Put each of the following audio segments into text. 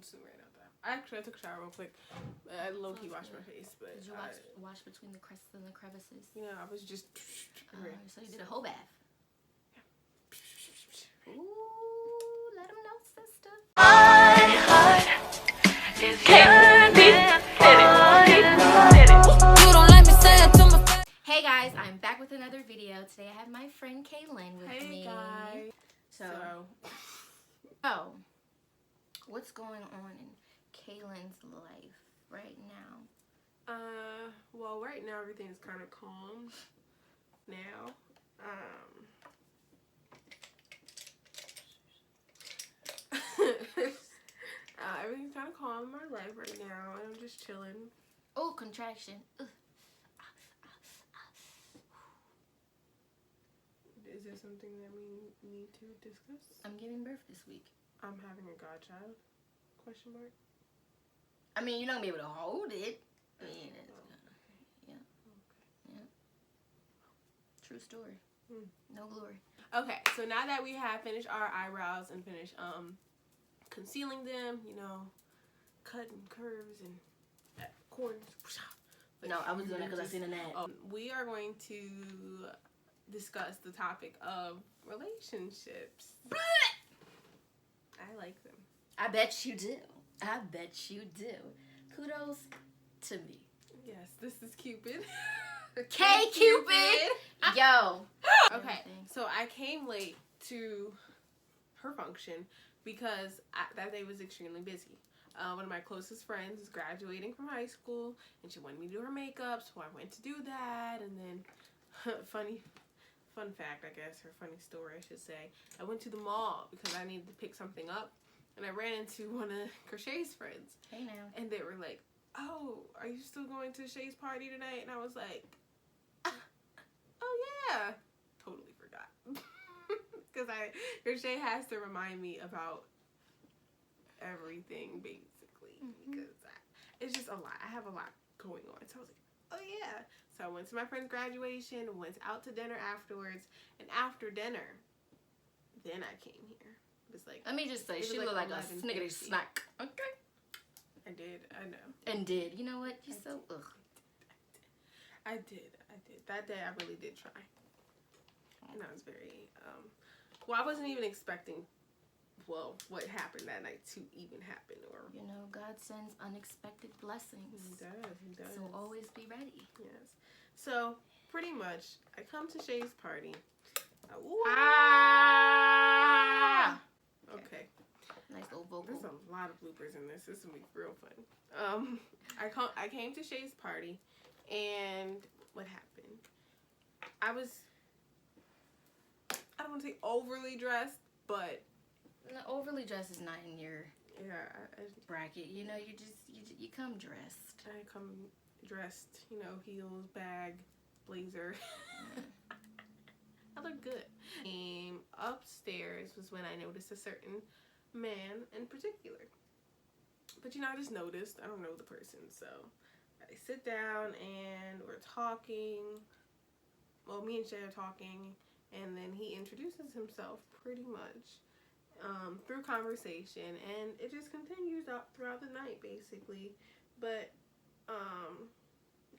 soon ran out that. Actually, I took a shower real quick. I low-key washed my face, but did you wash between the crests and the crevices? You know, I was just. So you did a whole bath. Yeah. Ooh, let them know, sister. My heart is yearning for you. You don't let me say it to my face. Hey guys, I'm back with another video. Today I have my friend Kaylin with me. Hey guys. So, what's going on in Kaylin's life right now? Well, right now everything's kind of calm. Now, everything's kind of calm in my life right now, and I'm just chilling. Oh, contraction. Ugh. Is there something that we need to discuss? I'm giving birth this week. I'm having a godchild? Question mark. I mean, you're not gonna be able to hold it. Yeah. Okay. Yeah. True story. No glory. Okay, so now that we have finished our eyebrows and finished concealing them, you know, cutting curves and corners. No, I was doing it because I seen an ad. We are going to discuss the topic of relationships. I like them. I bet you do. I bet you do. Kudos to me. Yes, this is Cupid. K Cupid. Yo. Okay, so I came late to her function because that day was extremely busy. One of my closest friends is graduating from high school, and she wanted me to do her makeup, so I went to do that. And then, fun fact, I guess, or funny story, I should say. I went to the mall because I needed to pick something up, and I ran into one of Crochet's friends. Hey now. And they were like, "Oh, are you still going to Shay's party tonight?" And I was like, "Oh yeah." Totally forgot. Because Crochet has to remind me about everything, basically. Because it's just a lot. I have a lot going on. So I was like, "Oh yeah." So I went to my friend's graduation, went out to dinner afterwards, and after dinner, then I came here. It was like, let me just say, she looked like a snickety snack. Okay. I did. I know. And did. You know what? You're so ugh. I did. That day I really did try. And I was very, well, I wasn't even expecting, what happened that night to even happen. Or you know, God sends unexpected blessings. He does. So always be ready. Yes. So, pretty much, I come to Shay's party. Okay. Nice little vocal. There's a lot of bloopers in this. This will be real fun. I came to Shay's party, and what happened? I don't want to say overly dressed, but no, overly dressed is not in your bracket. You know, you come dressed. I come dressed, you know, heels, bag, blazer. I look good. Upstairs was when I noticed a certain man in particular. But you know, I just noticed. I don't know the person, so I sit down and we're talking. Well, me and Shay are talking, and then he introduces himself pretty much through conversation, and it just continues out throughout the night, basically. But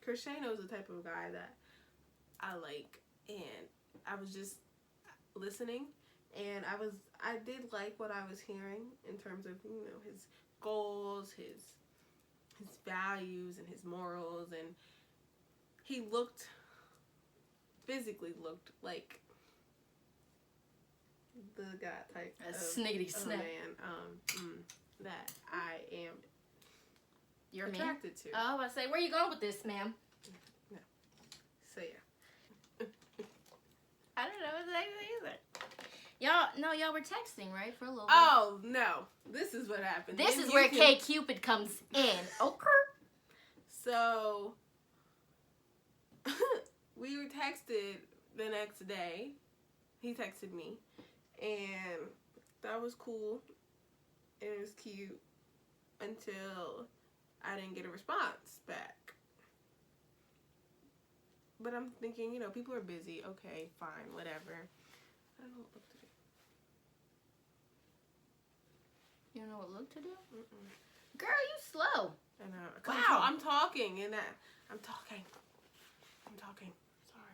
Crochet knows the type of guy that I like, and I was just listening, and I did like what I was hearing in terms of, you know, his goals, his values, and his morals, and he physically looked like the guy type a sniggity snack man that I am attracted to. Oh, I say, where you going with this, ma'am? No. So yeah. I don't know what either. Y'all were texting, right, for a little bit? Oh no, this is what happened. This is where K Cupid comes in. Okay. So we were texted the next day. He texted me, and that was cool. It was cute until I didn't get a response back. But I'm thinking, you know, people are busy. Okay, fine, whatever. I don't know what to do. You know what look to do? Mm-mm. Girl, you slow. And Wow. I'm talking and I'm talking. Sorry.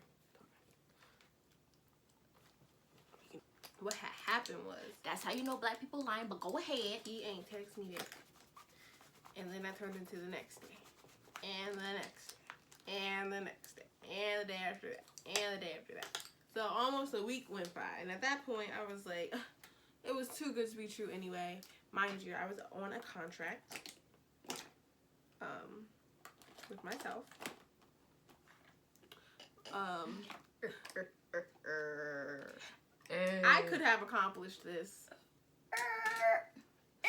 What happened was, That's how you know black people lying, but go ahead. he ain't text me that. And then I turned into the next day. And the next day. And the next day. And the day after that. And the day after that. So almost a week went by. And at that point, I was like, it was too good to be true anyway. Mind you, I was on a contract with myself. I could have accomplished this.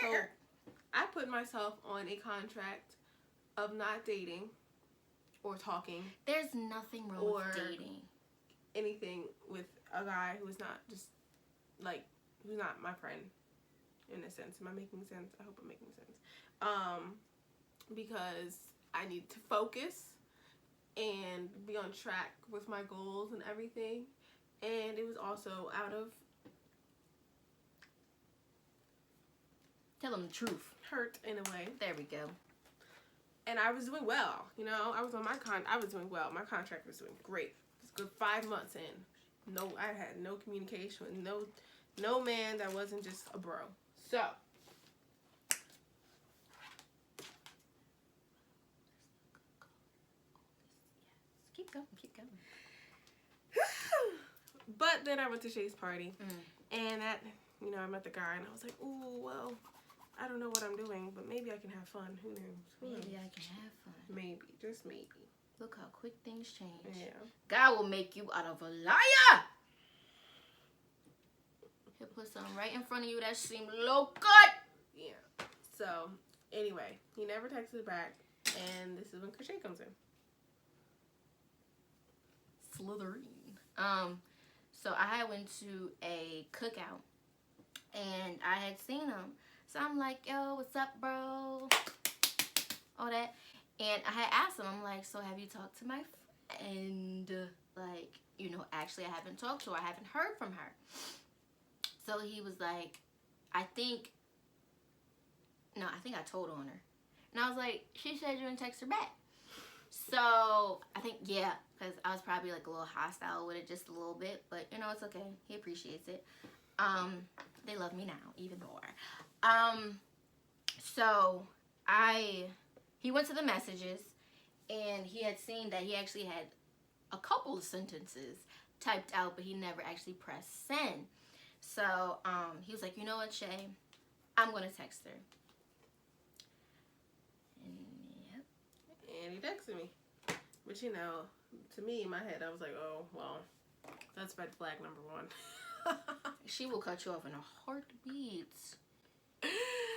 So I put myself on a contract of not dating or talking. There's nothing wrong with dating. Anything with a guy who is not just like, who's not my friend in a sense. Am I making sense? I hope I'm making sense. Because I need to focus and be on track with my goals and everything. And it was also out of, tell them the truth, hurt in a way. There we go. And I was doing well, you know. I was doing well. My contract was doing great. It was a good 5 months in. No, I had no communication with no man that wasn't just a bro. So keep going. But then I went to Shay's party, and that, you know, I met the guy, and I was like, ooh, well, I don't know what I'm doing, but maybe I can have fun. Who knows? Maybe I can have fun. Maybe, just maybe. Look how quick things change. Yeah. God will make you out of a liar. He'll put something right in front of you that seemed low good. Yeah. So, anyway, he never texted back, and this is when Crochet comes in. Slytherin. So I had went to a cookout, and I had seen him. So I'm like, yo, what's up, bro? All that. And I had asked him, I'm like, so have you talked to my friend? Like, you know, actually I haven't talked to her. I haven't heard from her. So he was like, I think I told on her. And I was like, she said you didn't text her back. So I think, yeah, because I was probably like a little hostile with it just a little bit. But, you know, it's okay. He appreciates it. They love me now, even more. So he went to the messages, and he had seen that he actually had a couple of sentences typed out, but he never actually pressed send. So he was like, you know what, Shay? I'm going to text her. And, yep. And he texted me. But, you know, to me, in my head, I was like, oh, well, that's red flag number 1. She will cut you off in a heartbeat.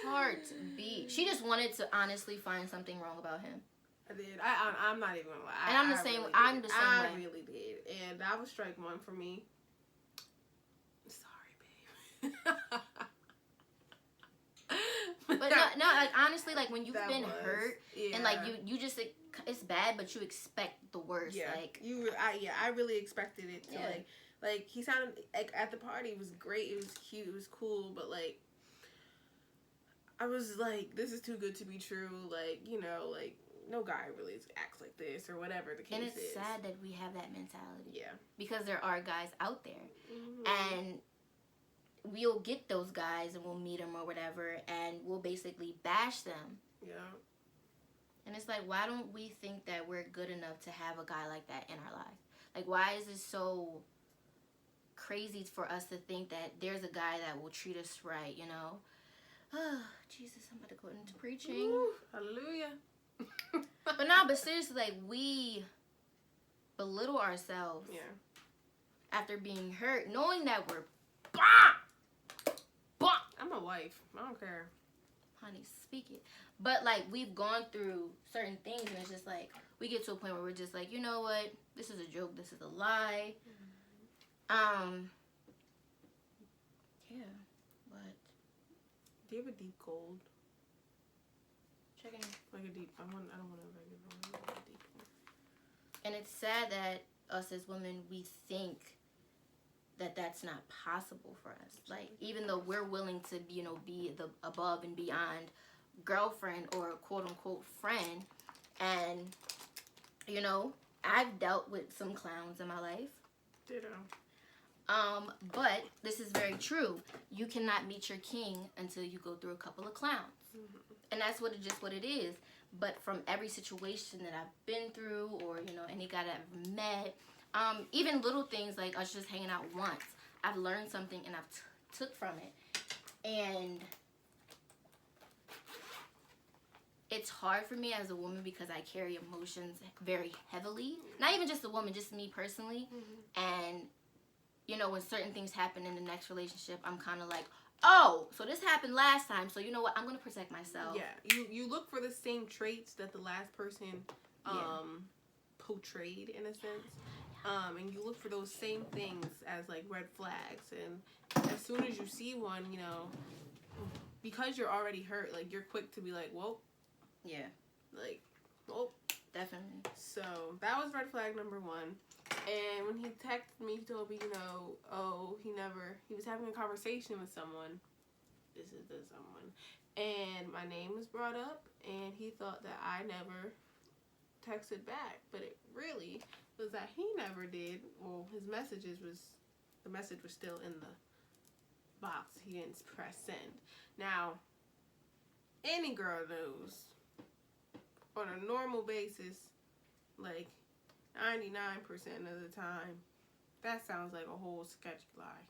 Heartbeat. She just wanted to honestly find something wrong about him. I did. I'm not even gonna lie. And I'm the same. I'm the same way. I really did, and that was strike 1 for me. Sorry, babe. But no, like honestly, like when you've been hurt, and like you just, it's bad, but you expect the worst. Yeah. Like I really expected it to like he sounded like at the party, it was great, it was cute, it was cool, but like I was like, this is too good to be true. Like, you know, like no guy really acts like this or whatever the case is. And it's sad that we have that mentality. Yeah. Because there are guys out there, and we'll get those guys and we'll meet them or whatever, and we'll basically bash them. Yeah. And it's like, why don't we think that we're good enough to have a guy like that in our life? Like, why is it so crazy for us to think that there's a guy that will treat us right, you know? Oh, Jesus, I'm about to go into preaching. Ooh, hallelujah. But seriously, like, we belittle ourselves after being hurt, knowing that we're I'm a wife. I don't care. Honey, speak it. But, like, we've gone through certain things, and it's just, like, we get to a point where we're just like, you know what? This is a joke. This is a lie. Yeah, but... Do you have a deep cold? Checking. Like a deep... I don't want to regular one. Like a deep one. And it's sad that us as women, we think that's not possible for us. Like, even though we're willing to, be the above and beyond girlfriend or quote unquote friend, and I've dealt with some clowns in my life. Ditto. But this is very true. You cannot meet your king until you go through a couple of clowns. Mm-hmm. And that's what it is. But from every situation that I've been through, or, any guy that I've met, even little things like us just hanging out once, I've learned something and I've took from it. And it's hard for me as a woman because I carry emotions very heavily. Not even just a woman, just me personally. Mm-hmm. And, when certain things happen in the next relationship, I'm kind of like, oh, so this happened last time, so you know what? I'm going to protect myself. Yeah, you look for the same traits that the last person portrayed, in a sense. And you look for those same things as, like, red flags. And as soon as you see one, because you're already hurt, like, you're quick to be like, whoa. Yeah. Like, whoa. Definitely. So, that was red flag number 1. And when he texted me, he told me, he was having a conversation with someone. This is the someone. And my name was brought up, and he thought that I never texted back. But it really was that he never did. Well, the message was still in the box. He didn't press send. Now, any girl knows, on a normal basis, like, 99% of the time, that sounds like a whole sketchy lie.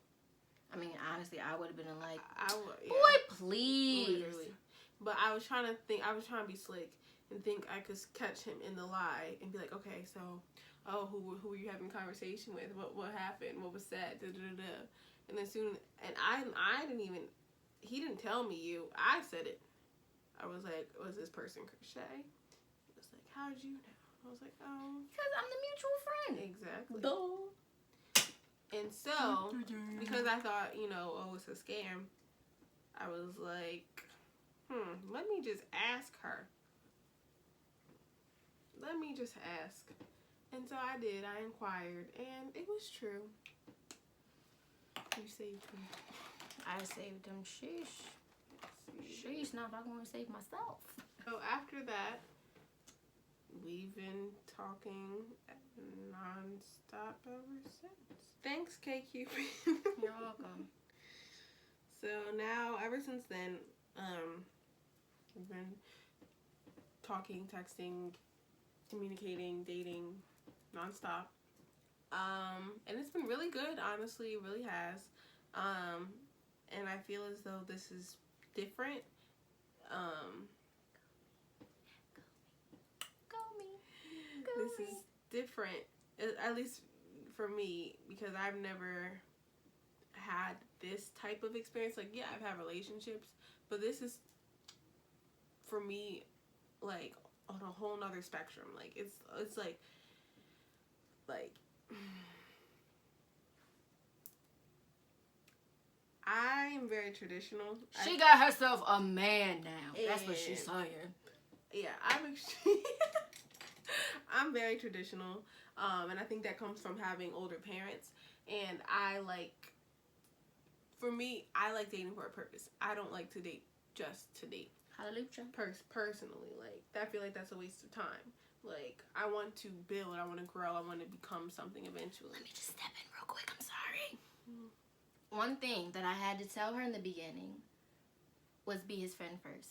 I mean, honestly, I would have been like, yeah. Boy, please. Literally. But I was trying to be slick and think I could catch him in the lie and be like, okay, so, who were you having a conversation with? What happened? What was said? Da, da, da, da. And then I didn't even, he didn't tell me you. I said it. I was like, was this person Crochet? He was like, how did you know? I was like, oh. Because I'm the mutual friend. Exactly. Duh. And so, because I thought, it's a scam, I was like, let me just ask her. Let me just ask. And so I did. I inquired, and it was true. You saved him. I saved him. Sheesh. Sheesh, now if I'm going to save myself. So after that, we've been talking non-stop ever since. Thanks, KQ. You're welcome. So now, ever since then, we've been talking, texting, communicating, dating, non-stop. And it's been really good, honestly. It really has. And I feel as though this is different. This is different, at least for me, because I've never had this type of experience. Like, yeah, I've had relationships, but this is, for me, like, on a whole nother spectrum. Like, it's like I am very traditional. She got herself a man now. That's what she's saying. Yeah, I'm very traditional, and I think that comes from having older parents. And for me, I like dating for a purpose. I don't like to date just to date. Hallelujah. Personally, like, I feel like that's a waste of time. Like, I want to build, I want to grow, I want to become something eventually. Let me just step in real quick. I'm sorry. One thing that I had to tell her in the beginning was be his friend first.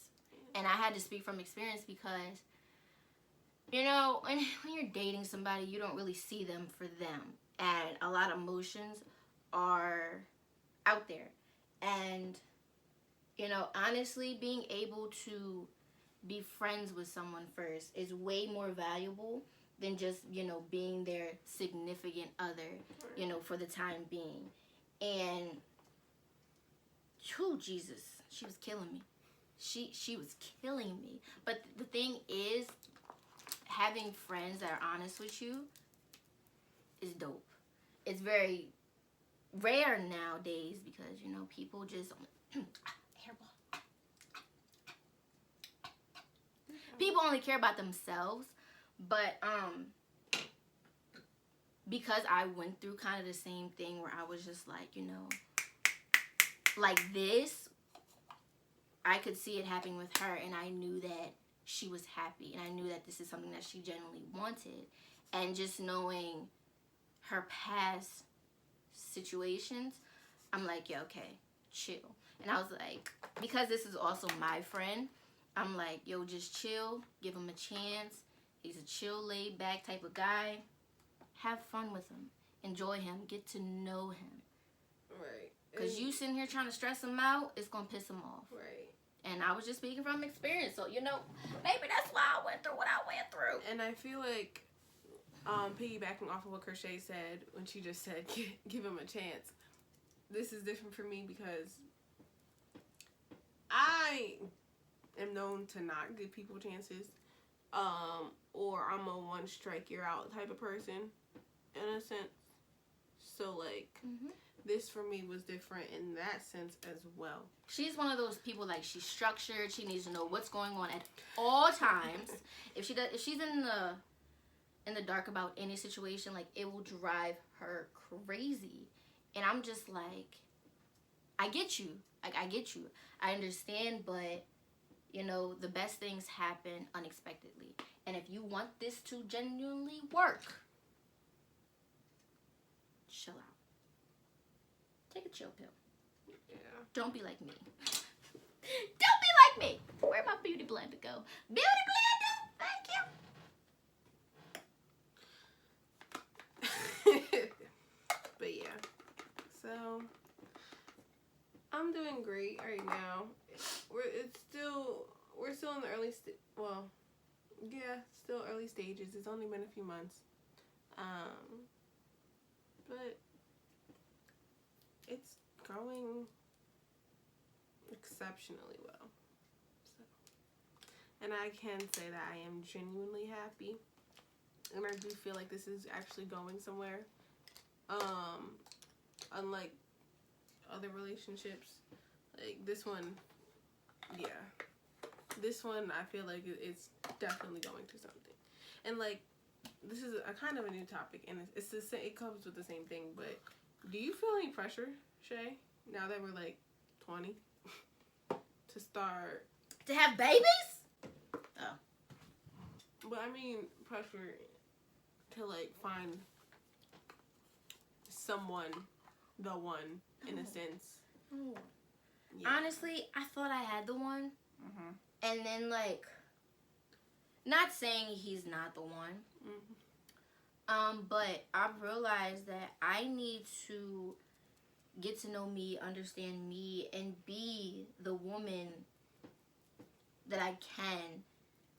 And I had to speak from experience because, when you're dating somebody, you don't really see them for them. And a lot of emotions are out there. And, honestly, being able to be friends with someone first is way more valuable than just, being their significant other, for the time being. And, Jesus, she was killing me. She was killing me. But the thing is, having friends that are honest with you is dope. It's very rare nowadays because, people just... Hairball. People only care about themselves. But because I went through kind of the same thing where I was just like, you know, like this, I could see it happening with her, and I knew that she was happy, and I knew that this is something that she genuinely wanted. And just knowing her past situations, I'm like, yeah, okay, chill. And I was like, because this is also my friend, I'm like, yo, just chill, give him a chance. He's a chill, laid back type of guy. Have fun with him, enjoy him, get to know him. Right. Because you sitting here trying to stress him out, it's going to piss him off. Right. And I was just speaking from experience. So, you know, maybe that's why I went through what I went through. And I feel like, piggybacking off of what Crochet said when she just said, give him a chance. This is different for me because I am known to not give people chances. Or I'm a one strike you're out type of person, in a sense. So, like, this for me was different in that sense as well. She's one of those people, like, she's structured. She needs to know what's going on at all times. If she's in the dark about any situation, like, it will drive her crazy. And I'm just like, I get you. Like, I get you. I understand, but, you know, the best things happen unexpectedly. And if you want this to genuinely work, chill out. Take a chill pill. Yeah. Don't be like me. Don't be like me. Where'd my beauty blender go? Beauty blender! Thank you. But yeah. So, I'm doing great right now. We're still in the early still early stages. It's only been a few months. But it's going exceptionally well. So, and I can say that I am genuinely happy. And I do feel like this is actually going somewhere. Unlike other relationships, like this one, this one I feel like it's definitely going to something. And like, this is a kind of a new topic, and it's the same, it comes with the same thing. But do you feel any pressure, Shay, now that we're like 20, to start To have babies? Oh. But I mean, pressure to like find someone, the one, in a sense. Oh. Yeah. Honestly, I thought I had the one. Mm-hmm. And then, like, not saying he's not the one. Mm-hmm. But I've realized that I need to get to know me, understand me, and be the woman that I can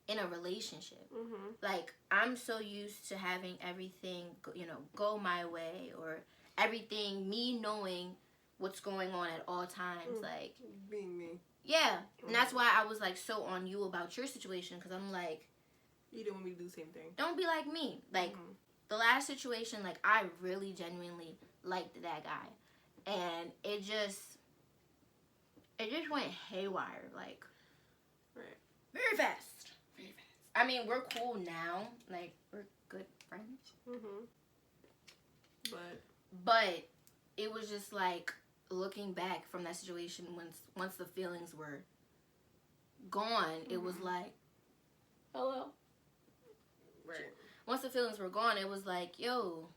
in a relationship. Mm-hmm. Like, I'm so used to having everything, go my way, or everything, me knowing what's going on at all times. Like, being me. yeah. And that's why I was, like, so on you about your situation, because I'm like, you don't want me to do the same thing. don't be like me. Like, the last situation, like, I really genuinely liked that guy. And it just went haywire, like, right, very fast. Very fast. I mean, we're cool now. Like, we're good friends. Mm-hmm. But it was just, like, looking back from that situation, once the feelings were gone, it was like, hello? Right. Once the feelings were gone, it was like, yo.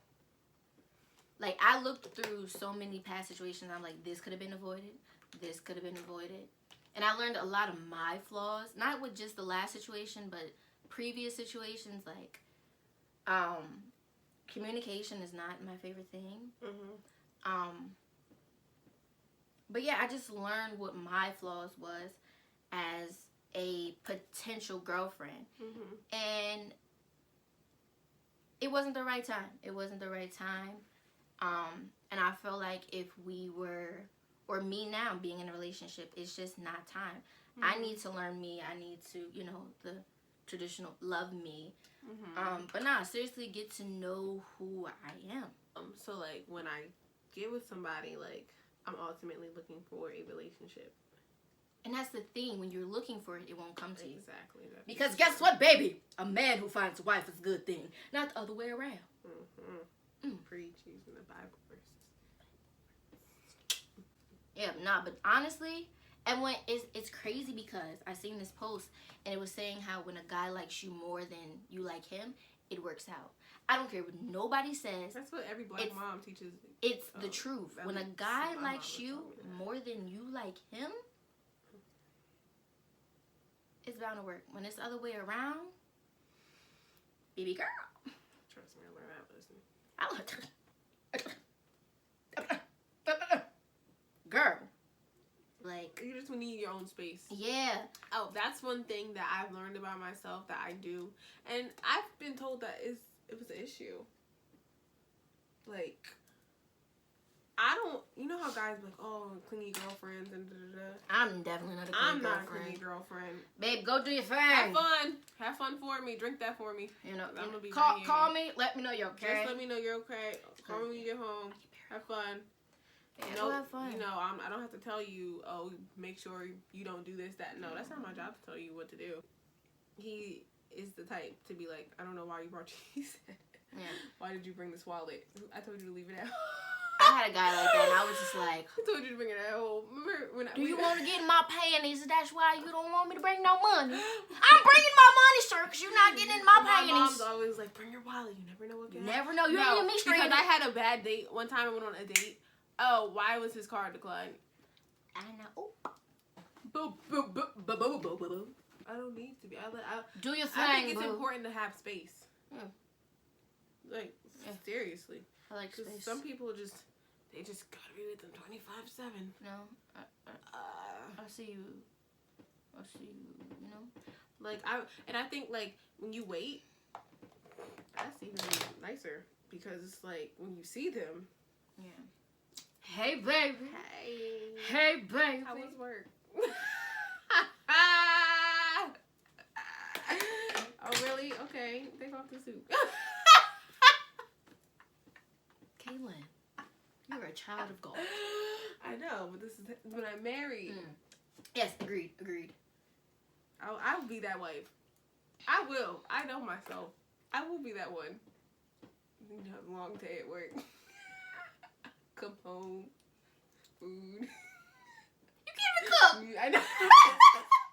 Like, I looked through so many past situations. I'm like, this could have been avoided. This could have been avoided. And I learned a lot of my flaws. Not with just the last situation, but previous situations. Like, communication is not my favorite thing. Mm-hmm. But yeah, I just learned what my flaws was as a potential girlfriend. Mm-hmm. And it wasn't the right time. It wasn't the right time. And I feel like if we were, or me now being in a relationship, it's just not time. Mm-hmm. I need to learn me. I need to, the traditional love me. Mm-hmm. But nah, seriously, get to know who I am. So like when I get with somebody, like I'm ultimately looking for a relationship. And that's the thing. When you're looking for it, it won't come to you. Exactly. Because guess what, baby? A man who finds a wife is a good thing. Not the other way around. Mm-hmm. Preach using the Bible verses. Yeah, nah, but honestly, and when it's crazy because I seen this post and it was saying how when a guy likes you more than you like him, it works out. I don't care what nobody says. That's what every black mom teaches. It's the truth. When a guy likes you more than you like him, it's bound to work. When it's the other way around, baby girl. Trust me, I learned that lesson. Girl. Like, You just need your own space. yeah. Oh, that's one thing that I've learned about myself that I do. And I've been told that it was an issue. Like, I don't, you know how guys be like, oh, clingy girlfriends and da-da-da. I'm definitely not a clingy I'm not a girlfriend. clingy girlfriend. Babe, go do your thing. Have fun. Have fun for me. Drink that for me. You know, I'm gonna be call, right here. call me. Let me know you're okay. Just let me know you're okay. Call me when you get home. Have fun. Yeah, No, have fun. you know, I don't have to tell you, oh, make sure you don't do this, that. No, that's not my job to tell you what to do. He is the type to be like, I don't know why you brought cheese. Yeah. Why did you bring this wallet? I told you to leave it at home. I had a guy like that, and I was just like, I told you to bring it at home. Remember when do you want to get in my panties? That's why you don't want me to bring no money. I'm bringing my money, sir, because you're not getting in my panties. My mom's always like, bring your wallet. You never know what can happen. Never know. You don't get me straight. Because I had a bad date. One time I went on a date. Oh, why was his card declined? I know. I don't need to be. Do your thing, I think it's boo. important to have space. Yeah. Like, Yeah. seriously. I like Because space. some people they just gotta be with them 24/7. No, I see you. I see you. You know. I think like when you wait, that's even nicer because it's like when you see them. Yeah. Hey, baby. Hey. Hey, baby. How was work? Oh really? Okay. Take off the suit. Kaylin, you're a child of God. I know, but this is when I'm married. Yes, agreed. I will be that wife. I will. I know myself. I will be that one. You have a long day at work. Come home. Food. You can't even cook. I know.